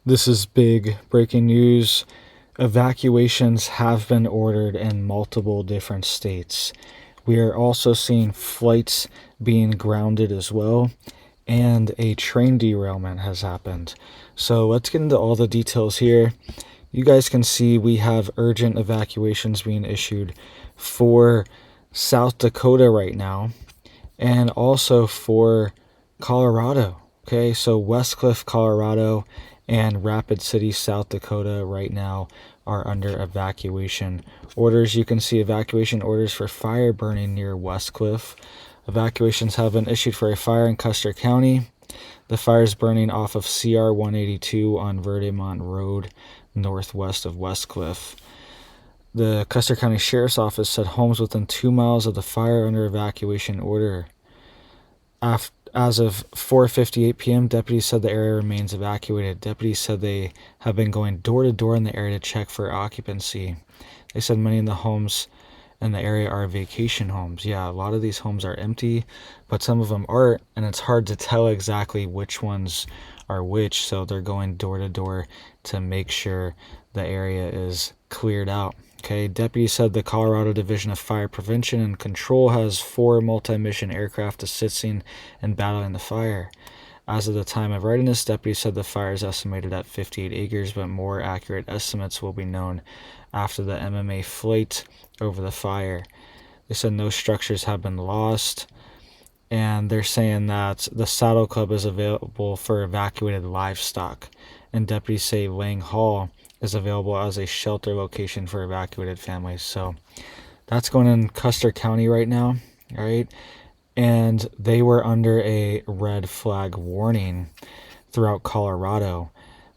This is big breaking news. Evacuations have been ordered in multiple different states. We are also seeing flights being grounded as well, and a train derailment has happened. So let's get into all the details here. You guys can see we have urgent evacuations being issued for South Dakota right now, and also for Colorado. Okay, so Westcliffe, Colorado, and Rapid City, South Dakota right now are under evacuation orders. You can see evacuation orders for fire burning near Westcliffe. Evacuations have been issued for a fire in Custer County. The fire is burning off of CR 182 on Verdemont Road, northwest of Westcliffe. The Custer County Sheriff's Office said homes within 2 miles of the fire are under evacuation order. As of 4:58 p.m., deputies said the area remains evacuated. Deputies said they have been going door to door in the area to check for occupancy. They said many of the homes in the area are vacation homes. Yeah, a lot of these homes are empty, but some of them aren't, and it's hard to tell exactly which ones are which, so they're going door to door to make sure the area is cleared out. Okay, deputies said the Colorado Division of Fire Prevention and Control has 4 multi-mission aircraft assisting and battling the fire. As of the time of writing this, deputies said the fire is estimated at 58 acres, but more accurate estimates will be known after the MMA flight over the fire. They said no structures have been lost, and they're saying that the Saddle Club is available for evacuated livestock, and deputies say Lang Hall is available as a shelter location for evacuated families. So that's going in Custer County right now, all right? And they were under a red flag warning throughout Colorado.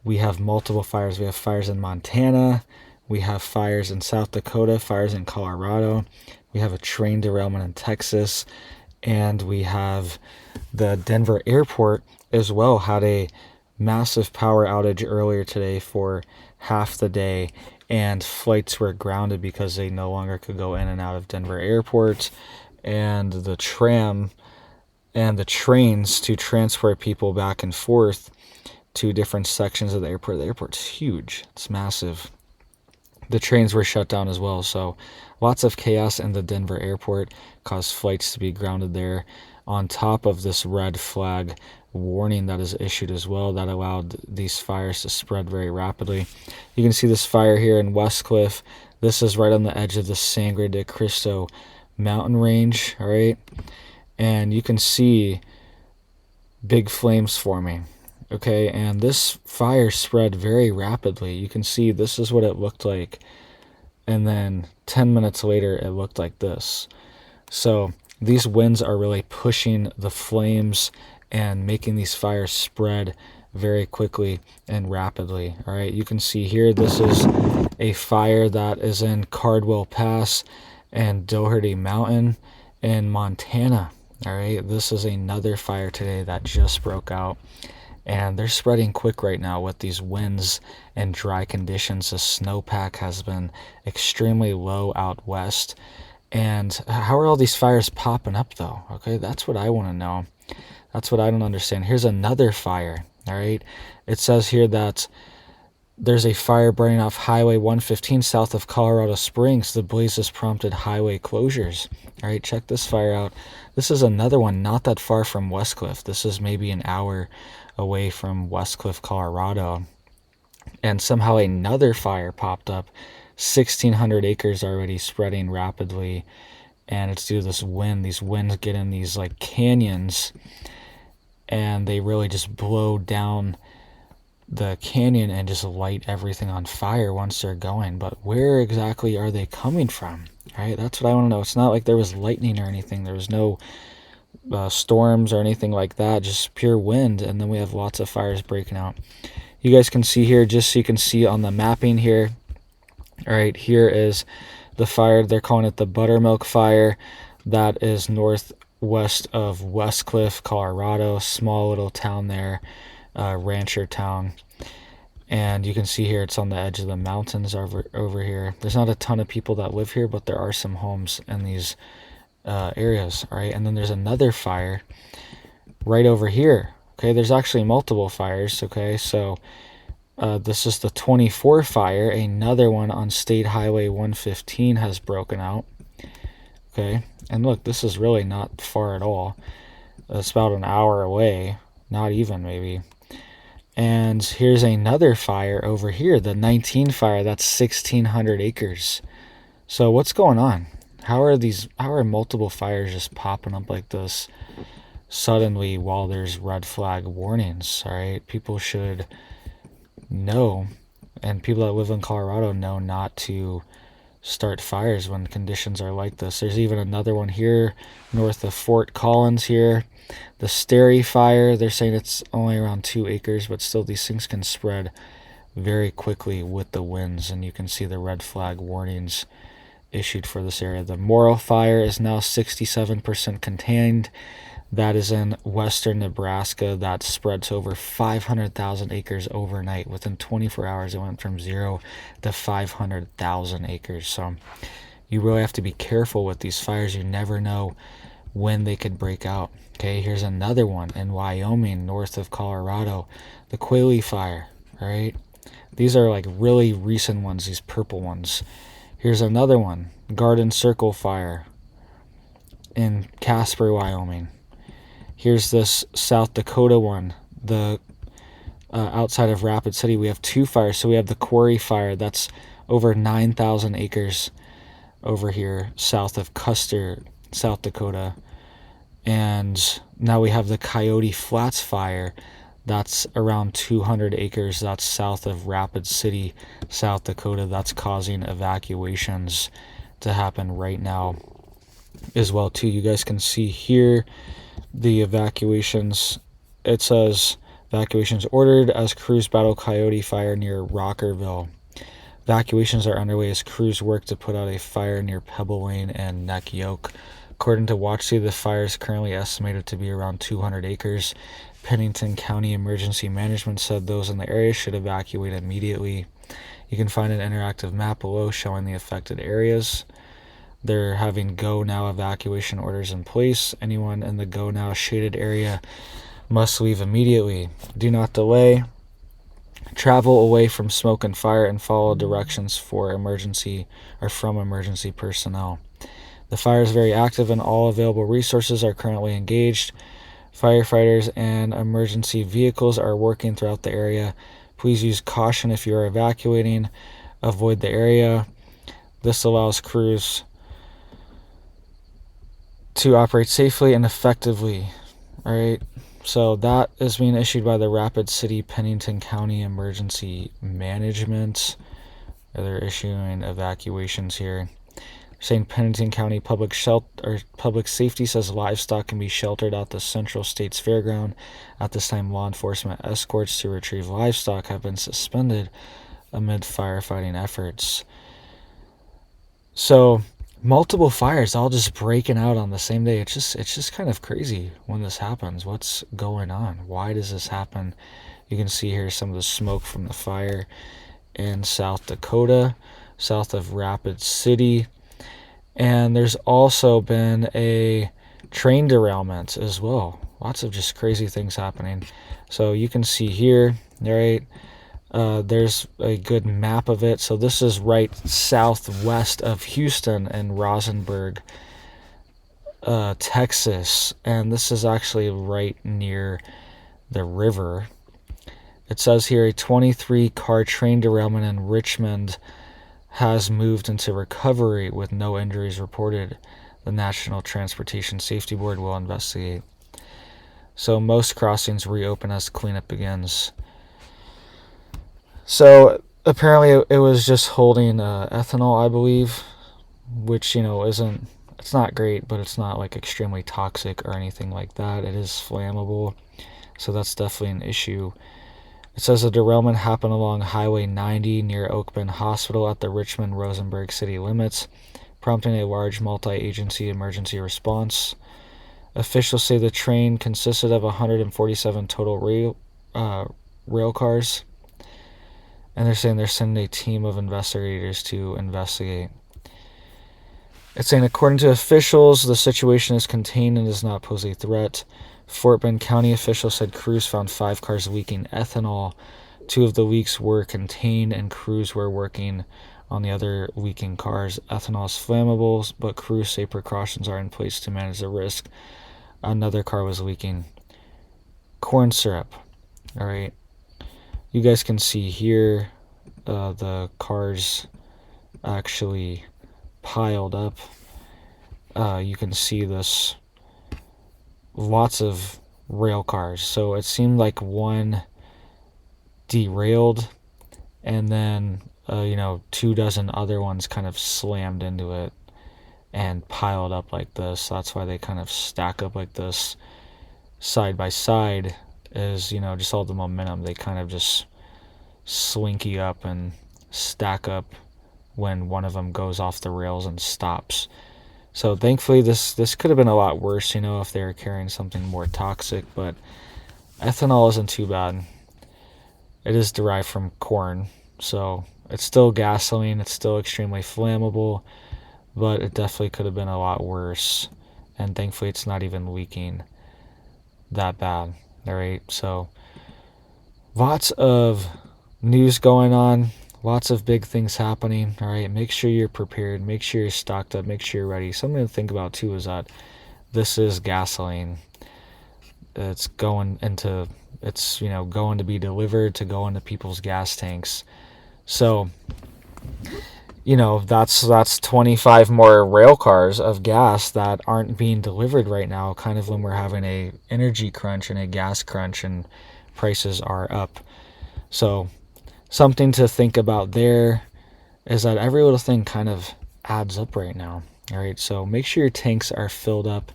We have multiple fires. We have fires in Montana. We have fires in South Dakota, fires in Colorado. We have a train derailment in Texas. And we have the Denver airport as well had a massive power outage earlier today for half the day, and flights were grounded because they no longer could go in and out of Denver airport, and the tram and the trains to transport people back and forth to different sections of the airport. The airport's huge. It's massive. The trains were shut down as well, so lots of chaos in the Denver airport caused flights to be grounded there, on top of this red flag warning that is issued as well that allowed these fires to spread very rapidly. You can see this fire here in Westcliffe. This is right on the edge of the Sangre de Cristo mountain range, all right? And you can see big flames forming, okay? And this fire spread very rapidly. You can see this is what it looked like, and then 10 minutes later it looked like this. So these winds are really pushing the flames and making these fires spread very quickly and rapidly. All right, you can see here, this is a fire that is in Cardwell Pass and Doherty Mountain in Montana. All right, this is another fire today that just broke out, and they're spreading quick right now with these winds and dry conditions. The snowpack has been extremely low out west. And how are all these fires popping up though? Okay, that's what I want to know. That's what I don't understand. Here's another fire, all right? It says here that there's a fire burning off Highway 115 south of Colorado Springs. The blazes prompted highway closures. All right, check this fire out. This is another one not that far from Westcliffe. This is maybe an hour away from Westcliffe, Colorado. And somehow another fire popped up. 1,600 acres already spreading rapidly. And it's due to this wind. These winds get in these like canyons, and they really just blow down the canyon and just light everything on fire once they're going. But where exactly are they coming from? Right, that's what I want to know. It's not like there was lightning or anything. There was no storms or anything like that, just pure wind. And then we have lots of fires breaking out. You guys can see here, just so you can see on the mapping here. All right, here is the fire. They're calling it the Buttermilk Fire. That is northwest of Westcliffe, Colorado. Small little town there, rancher town. And you can see here it's on the edge of the mountains over here. There's not a ton of people that live here, but there are some homes in these areas. All right, and then there's another fire right over here. Okay, there's actually multiple fires. Okay, so This is the 24 fire. Another one on State Highway 115 has broken out. Okay, and look, this is really not far at all. It's about an hour away, not even maybe. And here's another fire over here, the 19 fire. That's 1,600 acres. So what's going on? How are multiple fires just popping up like this suddenly while there's red flag warnings? All right, people should know, and people that live in Colorado know not to start fires when conditions are like this. There's even another one here north of Fort Collins here. The Sterry fire, they're saying it's only around 2 acres, but still these things can spread very quickly with the winds, and you can see the red flag warnings issued for this area. The Morrill fire is now 67% contained. That is in western Nebraska. That spread to over 500,000 acres overnight. Within 24 hours, it went from 0 to 500,000 acres. So you really have to be careful with these fires. You never know when they could break out. Okay, here's another one in Wyoming, north of Colorado. The Quayle fire, right? These are like really recent ones, these purple ones. Here's another one, Garden Circle fire in Casper, Wyoming. Here's this South Dakota one, the outside of Rapid City. We have 2 fires. So we have the Quarry fire. That's over 9,000 acres over here south of Custer, South Dakota. And now we have the Coyote Flats fire. That's around 200 acres. That's south of Rapid City, South Dakota. That's causing evacuations to happen right now as well too. You guys can see here the evacuations. It says evacuations ordered as crews battle coyote fire near Rockerville. Evacuations are underway as crews work to put out a fire near Pebble Lane and Neck Yoke. According to WatchC, the fire is currently estimated to be around 200 acres. Pennington County Emergency Management said those in the area should evacuate immediately. You can find an interactive map below showing the affected areas. They're having Go Now evacuation orders in place. Anyone in the Go Now shaded area must leave immediately. Do not delay. Travel away from smoke and fire and follow directions from emergency personnel. The fire is very active and all available resources are currently engaged. Firefighters and emergency vehicles are working throughout the area. Please use caution if you are evacuating. Avoid the area. This allows crews to operate safely and effectively. All right. So that is being issued by the Rapid City Pennington County Emergency Management. They're issuing evacuations here. Saying Pennington County Public Safety says livestock can be sheltered at the Central States Fairground. At this time, law enforcement escorts to retrieve livestock have been suspended amid firefighting efforts. So multiple fires all just breaking out on the same day. It's just kind of crazy when this happens. What's going on? Why does this happen? You can see here some of the smoke from the fire in South Dakota, south of Rapid City. And there's also been a train derailment as well. Lots of just crazy things happening. So you can see here, right? There's a good map of it. So this is right southwest of Houston and Rosenberg, Texas. And this is actually right near the river. It says here a 23-car train derailment in Richmond has moved into recovery with no injuries reported. The National Transportation Safety Board will investigate. So most crossings reopen as cleanup begins. So apparently it was just holding ethanol, I believe, which, it's not great, but it's not like extremely toxic or anything like that. It is flammable, so that's definitely an issue. It says a derailment happened along Highway 90 near Oak Bend Hospital at the Richmond-Rosenberg city limits, prompting a large multi-agency emergency response. Officials say the train consisted of 147 total rail cars, and they're saying they're sending a team of investigators to investigate. It's saying, according to officials, the situation is contained and does not pose a threat. Fort Bend County officials said crews found 5 cars leaking ethanol 2 of the leaks were contained and crews were working on the other leaking cars. Ethanol is flammable, but crews say precautions are in place to manage the risk. Another car was leaking corn syrup. All right. You guys can see here the cars actually piled up. You can see this, lots of rail cars. So it seemed like one derailed, and then 24 other ones kind of slammed into it and piled up like this. That's why they kind of stack up like this side by side, is just all the momentum. They kind of just slinky up and stack up when one of them goes off the rails and stops. So thankfully this could have been a lot worse, if they were carrying something more toxic, but ethanol isn't too bad. It is derived from corn, so it's still gasoline, it's still extremely flammable, but it definitely could have been a lot worse, and thankfully it's not even leaking that bad. All right, so lots of news going on, lots of big things happening. All right, make sure you're prepared, make sure you're stocked up, make sure you're ready. Something to think about too is that this is gasoline. It's going to be delivered to go into people's gas tanks. So that's 25 more rail cars of gas that aren't being delivered right now, kind of when we're having a energy crunch and a gas crunch and prices are up. So something to think about there is that every little thing kind of adds up right now. All right, so make sure your tanks are filled up,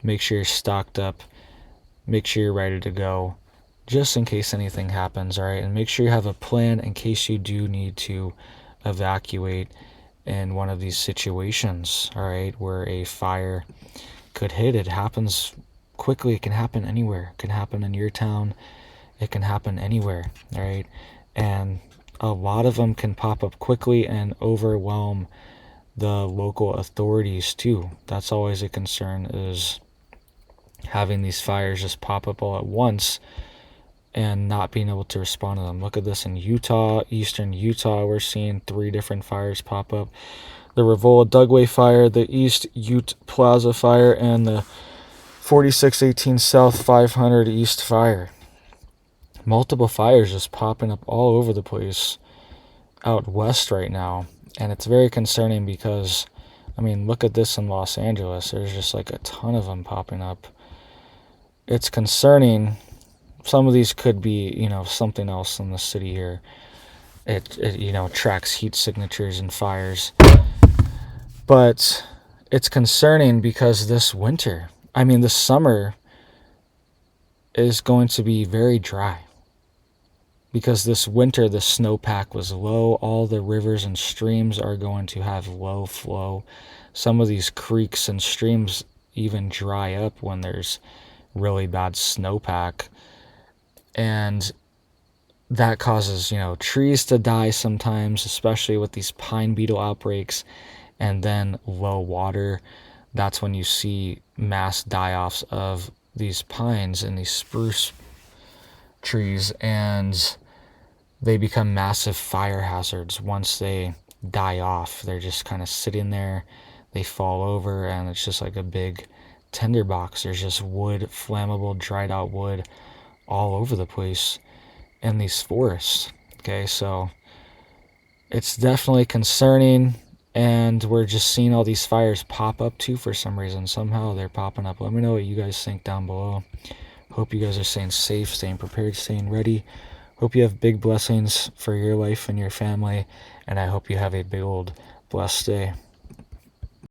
make sure you're stocked up, make sure you're ready to go just in case anything happens. All right, and make sure you have a plan in case you do need to evacuate in one of these situations, all right, where a fire could hit. It happens quickly. It can happen anywhere. It can happen in your town. It can happen anywhere, all right? And a lot of them can pop up quickly and overwhelm the local authorities too. That's always a concern, is having these fires just pop up all at once and not being able to respond to them. Look at this in Utah, eastern Utah. We're seeing 3 different fires pop up. The Revola Dugway fire, the East Ute Plaza fire, and the 4618 South 500 East fire. Multiple fires just popping up all over the place out west right now. And it's very concerning because, look at this in Los Angeles. There's just like a ton of them popping up. It's concerning. Some of these could be, something else in the city here. It tracks heat signatures and fires. But it's concerning because this winter, this summer is going to be very dry. Because this winter, the snowpack was low. All the rivers and streams are going to have low flow. Some of these creeks and streams even dry up when there's really bad snowpack. And that causes, trees to die sometimes, especially with these pine beetle outbreaks, and then low water. That's when you see mass die-offs of these pines and these spruce trees, and they become massive fire hazards once they die off. They're just kind of sitting there, they fall over, and it's just like a big tinderbox. There's just wood, flammable, dried out wood all over the place in these forests. Okay, so it's definitely concerning, and we're just seeing all these fires pop up too for some reason. Somehow they're popping up. Let me know what you guys think down below. Hope you guys are staying safe, staying prepared, staying ready. Hope you have big blessings for your life and your family, and I hope you have a big old blessed day.